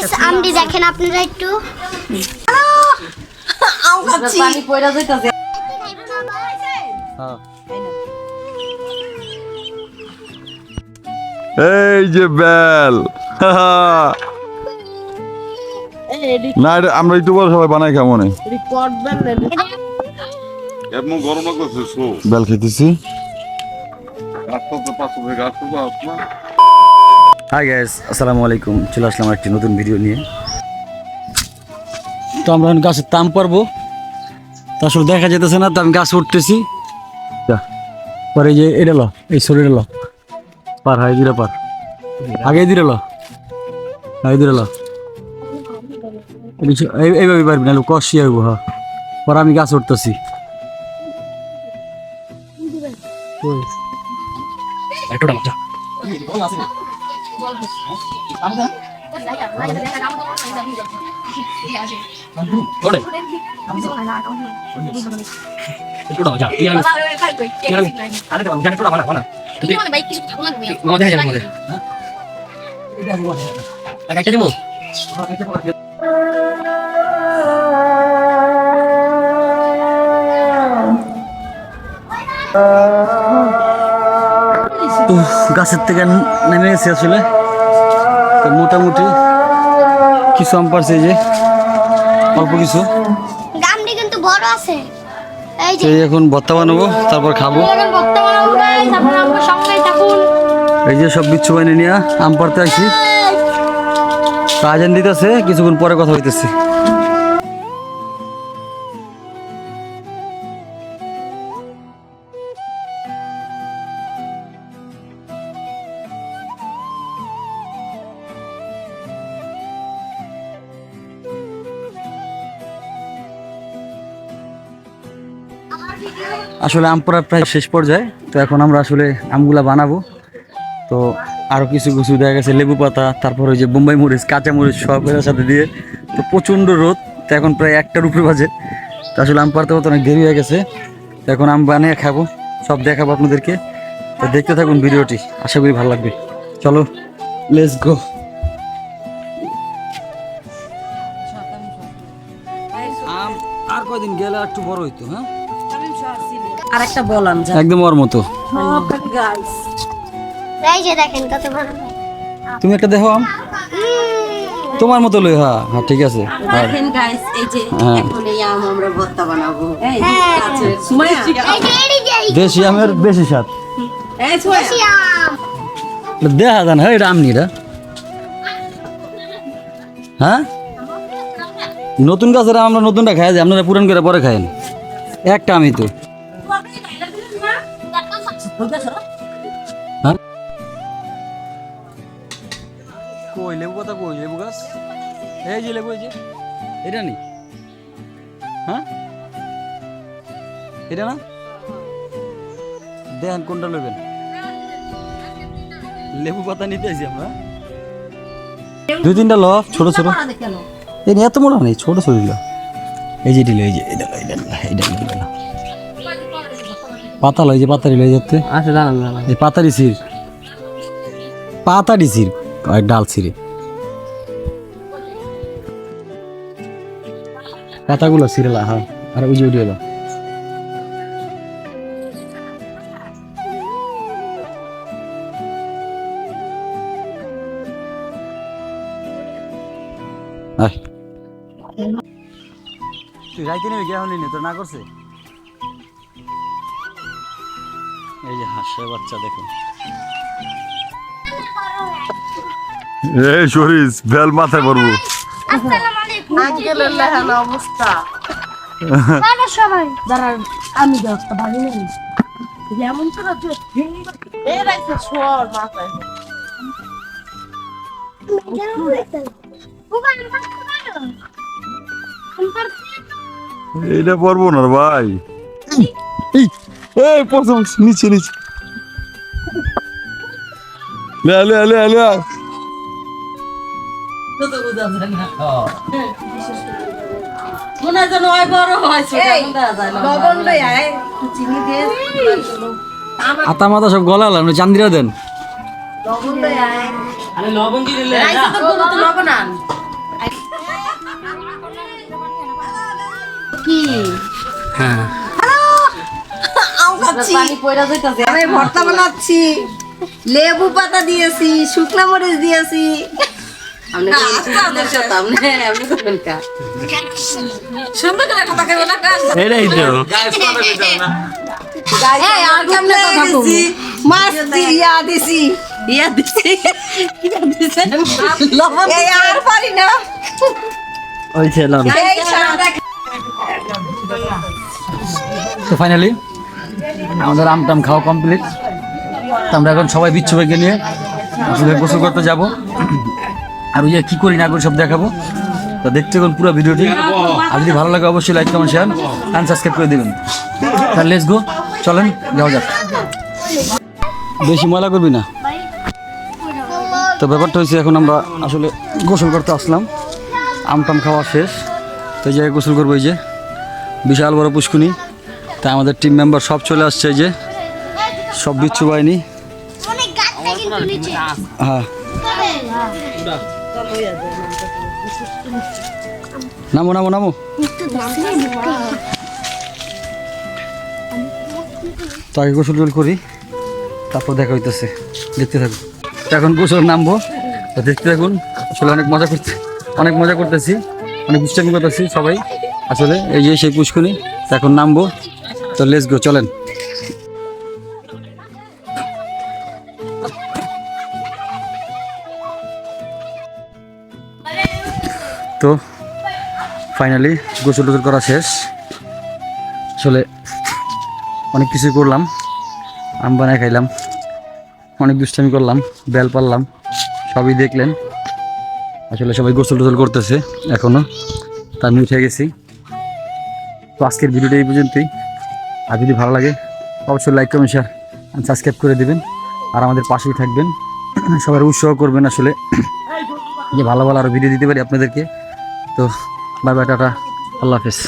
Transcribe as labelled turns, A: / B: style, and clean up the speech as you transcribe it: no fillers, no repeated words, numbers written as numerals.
A: Guys আমদি দেখেন আপনারা একটু
B: আও খাচ্ছি পানি পয়রা যাইতাছে
C: হ্যাঁ এই যে বেল না আমরা একটু পরে সবাই বানাই খাবো না
B: রিকর্ড বেল
D: এমন গরম লাগছে সো
C: বেল খেতেছি
D: গাছটা তো পাশে থেকে গাছটা তো আসনা
C: হাই গাইস আসসালামু আলাইকুম চলে আসলাম একটি নতুন ভিডিও নিয়ে তো আমরা এখন গাছের তাম পারবো তা আসলে দেখা যেতেছে না তো আমি গাছ উঠতেছি পরে এই যে এটা লো এই শরীরে লো পার হয় দিলে পার আগে দিলে লো আগে দিলে লো এইভাবে পারবি না কষি হইব হ্যাঁ পরে আমি গাছ উঠতেছি গাছের থেকে নেমে গেছে আসলে তো মোটামুটি কিছু আম পারছে এই যে অল্প কিছু
A: গামটি কিন্তু বড় আছে এই যে
C: এই এখন ভর্তা বানাবো তারপর খাবো
A: এখন ভর্তা বানাবো গাইস আপনারা আমার সঙ্গেই থাকুন
C: এই যে সব বিচ্ছু বানিয়ে নিয়ে আম পারতে আসি আজান দিতেছে কিছুক্ষণ পরে কথা হইতেছে আসলে আম পড়া প্রায় শেষ পর্যায়ে তো এখন আমরা আসলে আমগুলা বানাবো তো আরও কিছু কিছু দেখা গেছে লেবু পাতা তারপর ওই যে বোম্বাই মরিচ কাঁচা মরিচ সব এর সাথে দিয়ে তো প্রচণ্ড রোদ তো এখন প্রায় 1টার উপরে বাজে তো আসলে আম পাড়তে পারতে অনেক দেরি হয়ে গেছে তো এখন আম বানিয়ে খাবো সব দেখাবো আপনাদেরকে তো দেখতে থাকুন ভিডিওটি আশা করি ভালো লাগবে চলো লেটস গো আম আর কয়দিন গেলে একটু বড় হইতো হ্যাঁ
B: আর একটা বলান যা
C: একদম ওর মতো
B: গাইস
A: এই যে দেখেন কত বড়
C: তুমি একটা দেখো আম তোমার মতো লই হ্যাঁ হ্যাঁ ঠিক আছে
B: দেখেন গাইস এই যে
C: হ্যাঁ।
B: এখন এই আম আমরা ভর্তা বানাবো এই
A: হ্যাঁ।
B: আছে সুমাইয়া
A: এই যে এড়ি যাই
C: দেশি আমের বেশি স্বাদ
B: এই সুমাইয়া
A: আম
C: দেখা যান হ্যাঁ এটা আম নিরা হ্যাঁ নতুন গাছের আম আমরা নতুনটা খাই যে আপনারা পুরান করে পরে খায়েন একটা আমি তো হ্যাঁ কই লেবু পাতা কই লেবু গাছ এই যে লেবু এই যে এটা নি হ্যাঁ এটা না দেখেন কোনটা নেবেন লেবু পাতা নিতে আসি আমরা 2-3টা ল ছোট ছোট এই এত বড় নেই ছোট ছোট ল এই যে দিল এই যে এটা পাতা লই যে পাতারি লই যেতে
B: আচ্ছা জানান
C: এই পাতারি সির পাতারি সির আর ডাল সিরে পাতাগুলো সিরেলা হ্যাঁ আর ওই যে উঠে এলো তুই রাইতে নেবে গিয়া হলি তোর না করছে এই যে হাসে বাচ্চা দেখুন
D: এই শরীস বেল মাথায় পড়বো
A: আসসালামু আলাইকুম
B: আঙ্কেলের লেহানা অবস্থা
A: বাবা সবাই
B: দাঁড়ান আমি দশটা ভালো নেই যেমন করে এই রাইছে সর মাথায়
D: এইটা পড়বো না রে ভাই এই পড়ছে নিচে নিচে লে লে লে লে
B: মনে যেন ওই বড় হয়েছে লবণ লই আয় চিনি দিয়ে
C: আতা মাথা সব গলালাম চান্দিরা দেন
B: লবণ লই আয় আরে লবণ কি দিলে রাইছে তো লবণ আন
E: বানাচ্ছি আমি ভর্তা বানাচ্ছি লেবু পাতা দিয়েছি শুকনো মরিচ দিয়েছি
F: এটাই তো
E: মাছ ইয়া দিছি এই আর পারি না
C: ওই ছিলাম
E: এই সারাটা
C: তো ফাইনালি আমাদের আমটাম খাওয়া কমপ্লিট। তো আমরা এখন সবাই বিচ্ছু ভাইকে নিয়ে আসলে গোসল করতে যাব, আর ওই যে কী করি না করি সব দেখাবো। তো দেখতে থাকুন পুরো ভিডিওটি, আর যদি ভালো লাগে অবশ্যই like comment share and subscribe করে দেবেন। তাহলে লেটস গো, চলেন যাওয়া যাক। বেশি ময়লা করবি না। তো ব্যাপারটা হয়েছে এখন আমরা আসলে গোসল করতে আসলাম, আমটাম খাওয়া শেষ। তো এই জায়গায় গোসল করবো, এই যে বিশাল বড় পুষ্কুনি। তাই আমাদের টিম মেম্বার সব চলে আসছে, এই যে সব বিচ্ছু বাহিনী।
A: অনেক গাছ থেকে নিচে
C: হ্যাঁ, নামো নামো নামো। তো আগে গোসল টোল করি, তারপর দেখা হইতেছে, দেখতে থাকুন। তো এখন গোসল নামবো, তো দেখতে থাকুন। আসলে অনেক মজা করতেছি, অনেক দুষ্টামি করতেছি সবাই। আসলে এই যে সেই পুষ্কুনি, তো এখন নামবো। তো লেটস গো, চলেন। তো ফাইনালি গোসল টোসল করা শেষ। আসলে অনেক কিছুই করলাম, আম বানায় খাইলাম, অনেক দুষ্টামি করলাম, বেল পারলাম, সবই দেখলেন। আসলে সবাই গোসল টোসল করতেছে এখনও, তা আমি উঠে গেছি। তো আজকের ভিডিওটা এই পর্যন্তই। আর যদি ভালো লাগে অবশ্যই লাইক কমেন্ট শেয়ার সাবস্ক্রাইব করে দেবেন, আর আমাদের পাশেই থাকবেন, সবার উৎসাহ করবেন আসলে যে ভালো ভালো আরও ভিডিও দিতে পারি আপনাদেরকে। তো বাই বাই, টাটা, আল্লাহ হাফেজ।